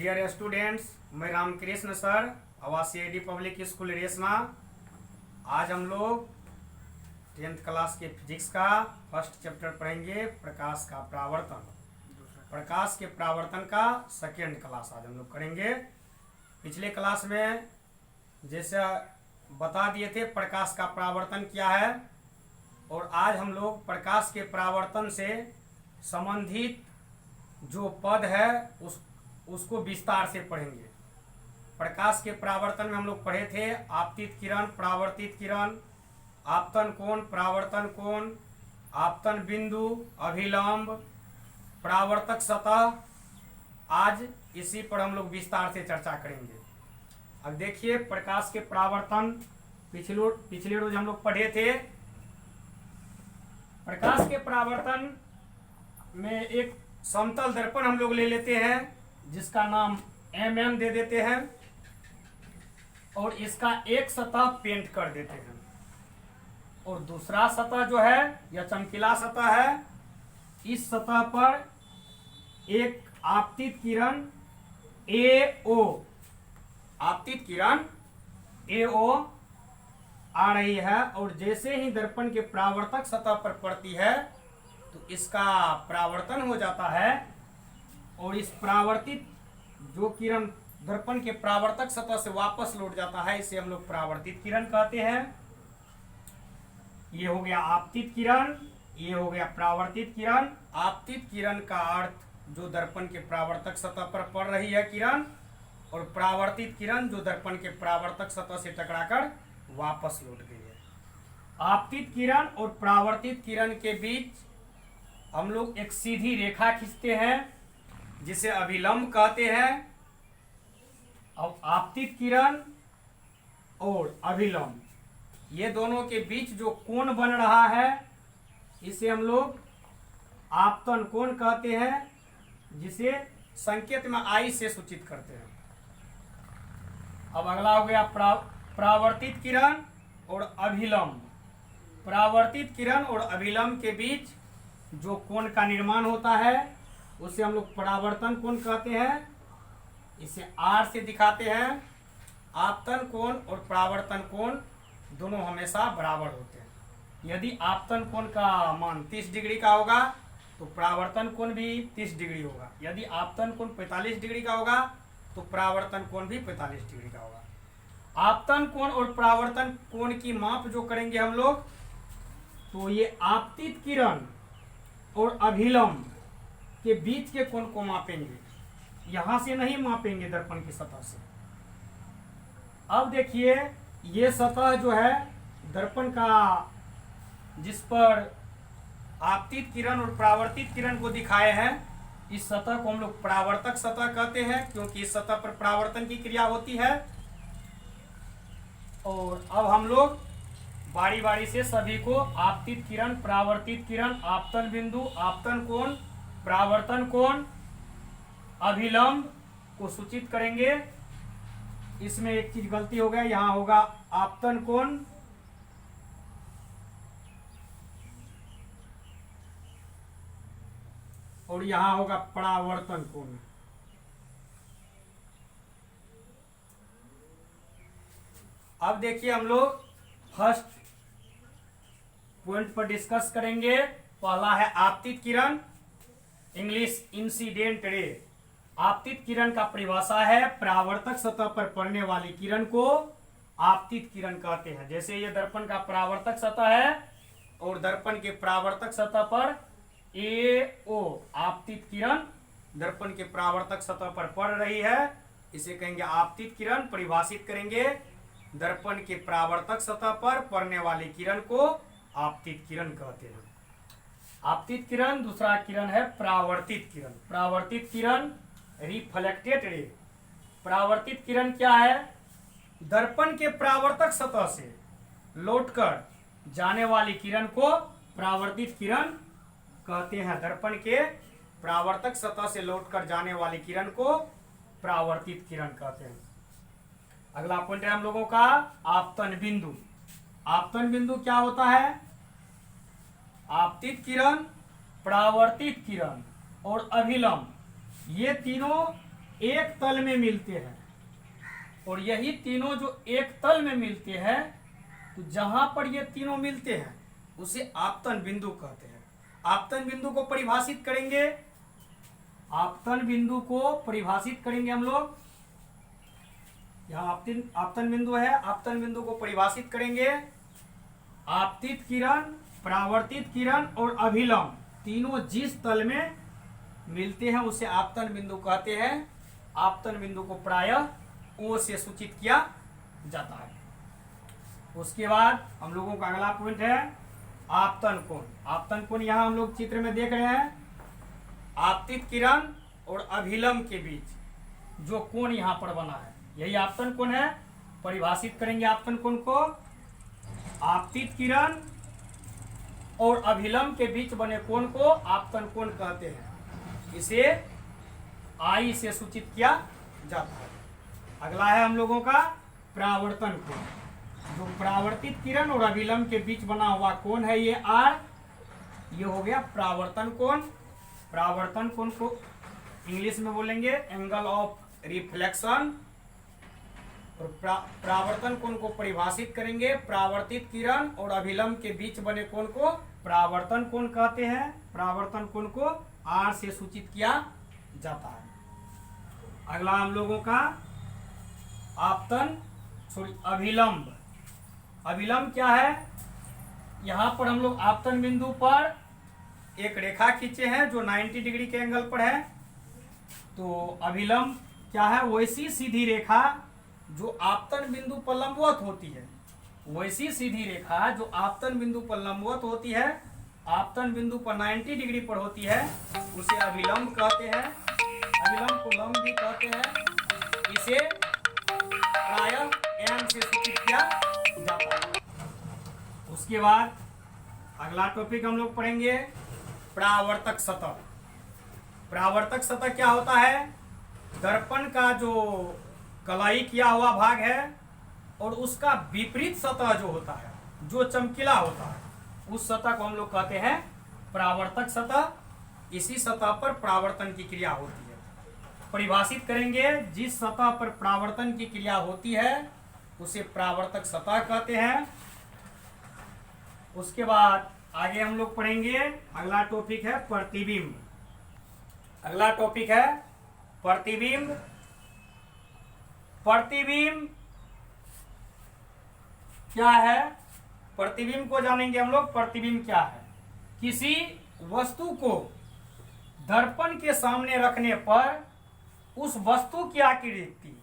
Dear students, मैं Ramakrishna sir, आवासीय D public school Reshma. आज हम लोग 10th क्लास के फिजिक्स का फर्स्ट चैप्टर पढ़ेंगे, प्रकाश का परावर्तन। प्रकाश के परावर्तन का सेकेंड क्लास आज हम लोग करेंगे। पिछले क्लास में जैसे बता दिए थे प्रकाश का परावर्तन क्या है, और आज हम लोग प्रकाश के परावर्तन से संबंधित जो पद है उसको विस्तार से पढ़ेंगे। प्रकाश के परावर्तन में हम लोग पढ़े थे आपतित किरण, परावर्तित किरण, आपतन कोण, परावर्तन कोण, आपतन बिंदु, अभिलंब, परावर्तक सतह। आज इसी पर हम लोग विस्तार से चर्चा करेंगे। अब देखिए, प्रकाश के परावर्तन पिछले रोज हम लोग पढ़े थे। प्रकाश के परावर्तन में एक समतल दर्पण हम लोग ले लेते हैं जिसका नाम MM दे देते हैं, और इसका एक सतह पेंट कर देते हैं, और दूसरा सतह जो है यह चमकीला सतह है। इस सतह पर एक आपतित किरण AO, आपतित किरण AO आ रही है, और जैसे ही दर्पण के परावर्तक सतह पर पड़ती है तो इसका परावर्तन हो जाता है, और इस परावर्तित जो किरण दर्पण के परावर्तक सतह से वापस लौट जाता है, इसे हम लोग परावर्तित किरण कहते हैं। ये हो गया आपतित किरण, ये हो गया परावर्तित किरण। आपतित किरण का अर्थ जो दर्पण के परावर्तक सतह पर पड़ रही है किरण, और परावर्तित किरण जो दर्पण के परावर्तक सतह से टकराकर वापस लौट गई है। आपतित किरण और परावर्तित किरण के बीच हम लोग एक सीधी रेखा खींचते हैं जिसे अभिलंब कहते हैं। अब आपतित किरण और अभिलंब ये दोनों के बीच जो कोण बन रहा है इसे हम लोग आपतन कोण कहते हैं, जिसे संकेत में I से सूचित करते हैं। अब अगला हो गया परावर्तित किरण और अभिलंब। परावर्तित किरण और अभिलंब के बीच जो कोण का निर्माण होता है उसे हम लोग परावर्तन कोण कहते हैं। इसे R से दिखाते हैं। आपतन कोण और परावर्तन कोण दोनों हमेशा बराबर होते हैं। यदि आपतन कोण का मान 30 डिग्री का होगा तो परावर्तन कोण भी 30 डिग्री होगा। यदि आपतन कोण 45 डिग्री का होगा तो परावर्तन कोण भी 45 डिग्री का होगा। आपतन कोण और परावर्तन कोण की माप जो करेंगे हम लोग, तो ये आपतित किरण और अभिलंब के बीच के कोण को मापेंगे, यहां से नहीं मापेंगे दर्पण की सतह से। अब देखिए, ये सतह जो है दर्पण का, जिस पर आपतित किरण और परावर्तित किरण को दिखाए हैं, इस सतह को हम लोग परावर्तक सतह कहते हैं, क्योंकि इस सतह पर परावर्तन की क्रिया होती है। और अब हम लोग बारी बारी से सभी को आपतित किरण, परावर्तित किरण, आपतन बिंदु, आपतन कोण, परावर्तन कोण, अभिलंब को सूचित करेंगे। इसमें एक चीज गलती हो गया, यहां होगा आपतन कोण, और यहां होगा परावर्तन कोण। अब देखिए, हम लोग फर्स्ट पॉइंट पर डिस्कस करेंगे। पहला है आपतित किरण, इंग्लिश इंसिडेंट रे। आपतित किरण का परिभाषा है परावर्तक सतह पर पड़ने वाली किरण को आपतित किरण कहते हैं। जैसे ये दर्पण का परावर्तक सतह है और दर्पण के परावर्तक सतह पर AO आपतित किरण दर्पण के परावर्तक सतह पर पड़ रही है, इसे कहेंगे आपतित किरण। परिभाषित करेंगे, दर्पण के परावर्तक सतह पर पड़ने वाली किरण को आपतित किरण कहते हैं। आपतित किरण, दूसरा किरण है परावर्तित किरण। परावर्तित किरण रिफ्लेक्टेड रे। परावर्तित किरण क्या है? दर्पण के परावर्तक सतह से लौटकर जाने वाली किरण को परावर्तित किरण कहते हैं। दर्पण के परावर्तक सतह से लौटकर जाने वाली किरण को परावर्तित किरण कहते हैं। अगला पॉइंट है हम लोगों का आपतन बिंदु। आपतन बिंदु क्या होता है? आपतित किरण, परावर्तित किरण और अभिलंब, ये तीनों एक तल में मिलते हैं, और यही तीनों जो एक तल में मिलते हैं, तो जहां पर ये तीनों मिलते हैं उसे आपतन बिंदु कहते हैं। आपतन बिंदु को परिभाषित करेंगे, आपतन बिंदु को परिभाषित करेंगे हम लोग। यहाँ आपतन बिंदु है, आपतन बिंदु को परिभाषित करेंगे। आपतित किरण, परावर्तित किरण और अभिलंब तीनों जिस तल में मिलते हैं उसे आपतन बिंदु कहते हैं। आपतन बिंदु को प्रायः ओ से सूचित किया जाता है। उसके बाद हम लोगों का अगला पॉइंट है आपतन कोण। आपतन कोण यहाँ हम लोग चित्र में देख रहे हैं। आपतित किरण और अभिलंब के बीच जो कोण यहाँ पर बना है यही आपतन कोण है। परिभाषित करेंगे आपतन कोण को। आपतित किरण और अभिलंब के बीच बने कोण को आपतन कोण कहते हैं। इसे आई से सूचित किया जाता है। अगला है हम लोगों का परावर्तन कोण। जो परावर्तित किरण और अभिलंब के बीच बना हुआ कोण है ये आर, ये हो गया परावर्तन कोण। परावर्तन कोण को इंग्लिश में बोलेंगे एंगल ऑफ रिफ्लेक्शन। और परावर्तन कोण को परिभाषित करेंगे। परावर्तित किरण और अभिलंब के बीच बने कोण को परावर्तन कोण कहते हैं। परावर्तन कोण को आर से सूचित किया जाता है। अगला हम लोगों का अभिलंब। अभिलंब क्या है? यहाँ पर हम लोग आपतन बिंदु पर एक रेखा खींचे हैं जो 90 डिग्री के एंगल पर है। तो अभिलंब क्या है? वैसी सीधी रेखा जो आपतन बिंदु पर लंबवत होती है। वैसी सीधी रेखा जो आपतन बिंदु पर लंबवत होती है, आपतन बिंदु पर 90 डिग्री पर होती है, उसे अभिलंब कहते हैं। अभिलंब को लंब भी कहते हैं। इसे प्रायः एम से सूचित किया जाता है। उसके बाद अगला टॉपिक हम लोग पढ़ेंगे परावर्तक सतह। परावर्तक सतह क्या होता है? दर्पण का जो कलाई किया हुआ भाग है और उसका विपरीत सतह जो होता है, जो चमकीला होता है, उस सतह को हम लोग कहते हैं परावर्तक सतह। इसी सतह पर परावर्तन की क्रिया होती है। परिभाषित करेंगे, जिस सतह पर परावर्तन की क्रिया होती है उसे परावर्तक सतह कहते हैं। उसके बाद आगे हम लोग पढ़ेंगे, अगला टॉपिक है प्रतिबिंब। अगला टॉपिक है प्रतिबिंब। प्रतिबिंब क्या है? प्रतिबिंब को जानेंगे हम लोग। प्रतिबिंब क्या है? किसी वस्तु को दर्पण के सामने रखने पर उस वस्तु की आकृति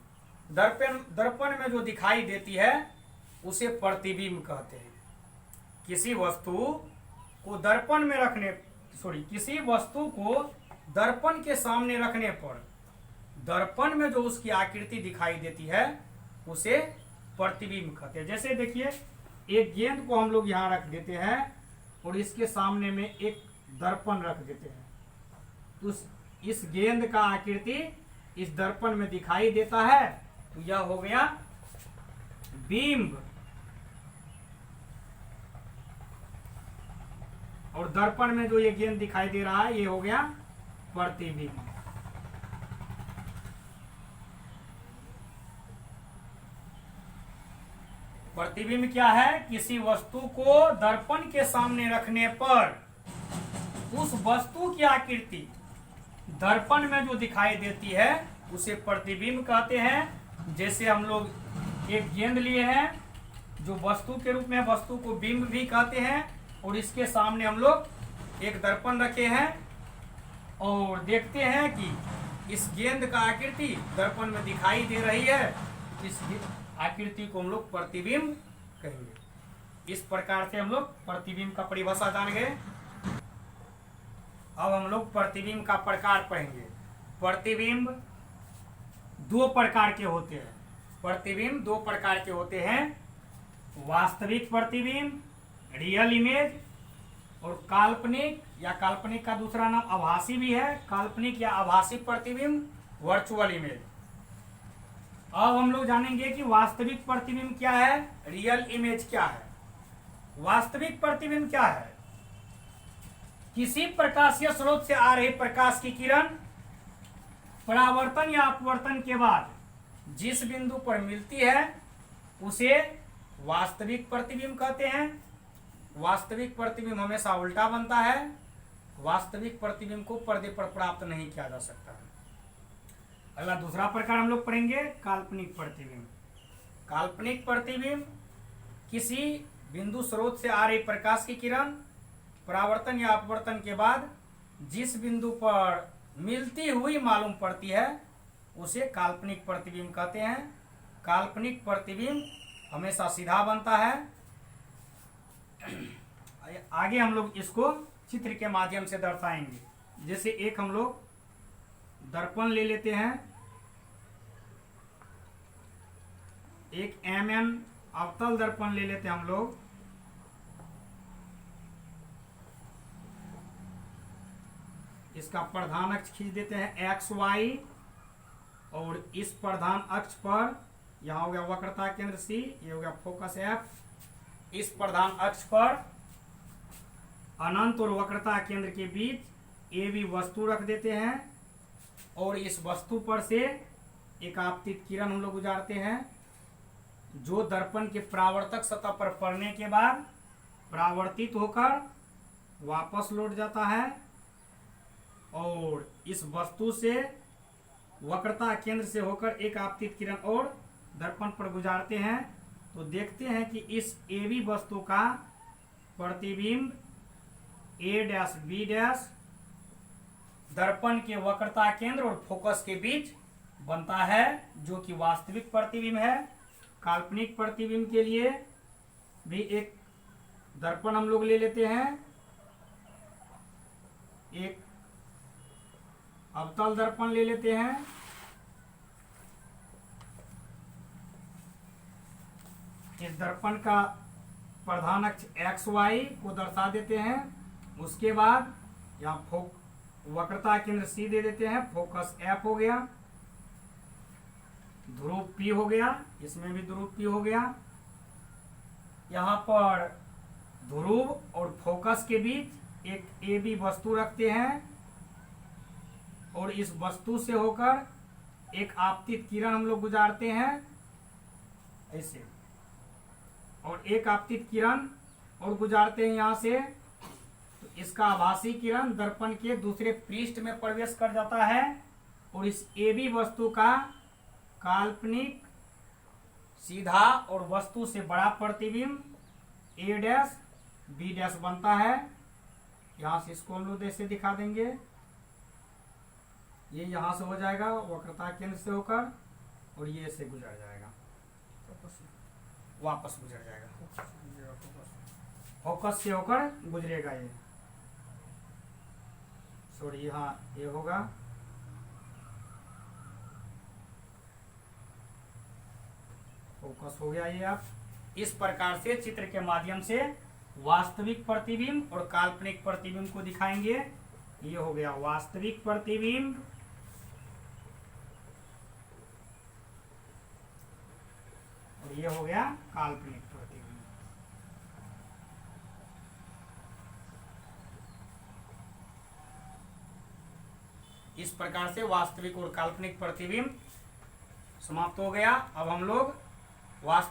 दर्पण में जो दिखाई देती है उसे प्रतिबिंब कहते हैं। किसी वस्तु को दर्पण के सामने रखने पर दर्पण में जो उसकी आकृति दिखाई देती है उसे प्रतिबिंब कहते हैं। जैसे देखिए, एक गेंद को हम लोग यहाँ रख देते हैं और इसके सामने में एक दर्पण रख देते हैं, तो इस गेंद का आकृति इस दर्पण में दिखाई देता है, तो यह हो गया बिंब। और दर्पण में जो ये गेंद दिखाई दे रहा है ये हो गया प्रतिबिंब। प्रतिबिंब क्या है? किसी वस्तु को दर्पण के सामने रखने पर उस वस्तु की आकृति दर्पण में जो दिखाई देती है उसे प्रतिबिंब कहते हैं। जैसे हम लोग एक गेंद लिए हैं जो वस्तु के रूप में, वस्तु को बिंब भी कहते हैं, और इसके सामने हम लोग एक दर्पण रखे हैं और देखते हैं कि इस गेंद का आकृति दर्पण में दिखाई दे रही है। इस आकृति को हम लोग प्रतिबिंब कहेंगे। इस प्रकार से हम लोग प्रतिबिंब का परिभाषा जान गए। अब हम लोग प्रतिबिंब का प्रकार पढ़ेंगे। प्रतिबिंब दो प्रकार के होते हैं। प्रतिबिंब दो प्रकार के होते हैं, वास्तविक प्रतिबिंब, रियल इमेज, और काल्पनिक, या काल्पनिक का दूसरा नाम आभासी भी है, काल्पनिक या आभासी प्रतिबिंब, वर्चुअल इमेज। अब हम लोग जानेंगे कि वास्तविक प्रतिबिंब क्या है, रियल इमेज क्या है। वास्तविक प्रतिबिंब क्या है? किसी प्रकाशीय स्रोत से आ रही प्रकाश की किरण परावर्तन या अपवर्तन के बाद जिस बिंदु पर मिलती है उसे वास्तविक प्रतिबिंब कहते हैं। वास्तविक प्रतिबिंब हमेशा उल्टा बनता है। वास्तविक प्रतिबिंब को पर्दे पर प्राप्त नहीं किया जा सकता है। अगला दूसरा प्रकार हम लोग पढ़ेंगे काल्पनिक प्रतिबिंब। काल्पनिक प्रतिबिंब किसी बिंदु स्रोत से आ रही प्रकाश की किरण परावर्तन या अपवर्तन के बाद जिस बिंदु पर मिलती हुई मालूम पड़ती है उसे काल्पनिक प्रतिबिंब कहते हैं। काल्पनिक प्रतिबिंब हमेशा सीधा बनता है। आगे हम लोग इसको चित्र के माध्यम से दर्शाएंगे। जैसे एक हम लोग दर्पण ले लेते हैं, एक mm अवतल दर्पण ले लेते हैं हम लोग। इसका प्रधान अक्ष खींच देते हैं XY और इस प्रधान अक्ष पर यहां हो गया वक्रता केंद्र C, ये हो गया फोकस F। इस प्रधान अक्ष पर अनंत और वक्रता केंद्र के बीच AB वस्तु रख देते हैं और इस वस्तु पर से एक आपतित किरण हम लोग गुजारते हैं जो दर्पण के परावर्तक सतह पर पड़ने के बाद परावर्तित होकर वापस लौट जाता है और इस वस्तु से वक्रता केंद्र से होकर एक आपतित किरण और दर्पण पर गुजारते हैं। तो देखते हैं कि इस AB वस्तु का प्रतिबिंब A', B' दर्पण के वक्रता केंद्र और फोकस के बीच बनता है, जो कि वास्तविक प्रतिबिंब है। काल्पनिक प्रतिबिंब के लिए भी एक दर्पण हम लोग ले लेते हैं, एक अवतल दर्पण ले लेते हैं। इस दर्पण का प्रधान अक्ष XY को दर्शा देते हैं। उसके बाद यहाँ वक्रता केंद्र C दे देते हैं, फोकस F हो गया, ध्रुव P हो गया, इसमें भी ध्रुव P हो गया। यहाँ पर ध्रुव और फोकस के बीच एक AB वस्तु रखते हैं और इस वस्तु से होकर एक आपतित किरण हम लोग गुजारते हैं ऐसे, और एक आपतित किरण और गुजारते हैं यहाँ से। तो इसका आभासी किरण दर्पण के दूसरे पृष्ठ में प्रवेश कर जाता है और इस AB वस्तु का काल्पनिक सीधा और वस्तु से बड़ा प्रतिबिंब A', B' बनता है। यहाँ से इसको हम लोग ऐसे दिखा देंगे, ये यहाँ से हो जाएगा वक्रता केंद्र से होकर और ये से गुजर जाएगा, वापस गुजर जाएगा, फोकस से होकर गुजरेगा ये। सॉरी, यहाँ ये होगा, फोकस हो गया ये। आप इस प्रकार से चित्र के माध्यम से वास्तविक प्रतिबिंब और काल्पनिक प्रतिबिंब को दिखाएंगे। ये हो गया वास्तविक प्रतिबिंब और ये हो गया काल्पनिक प्रतिबिंब। इस प्रकार से वास्तविक और काल्पनिक प्रतिबिंब समाप्त हो गया। अब हम लोग वास्तविक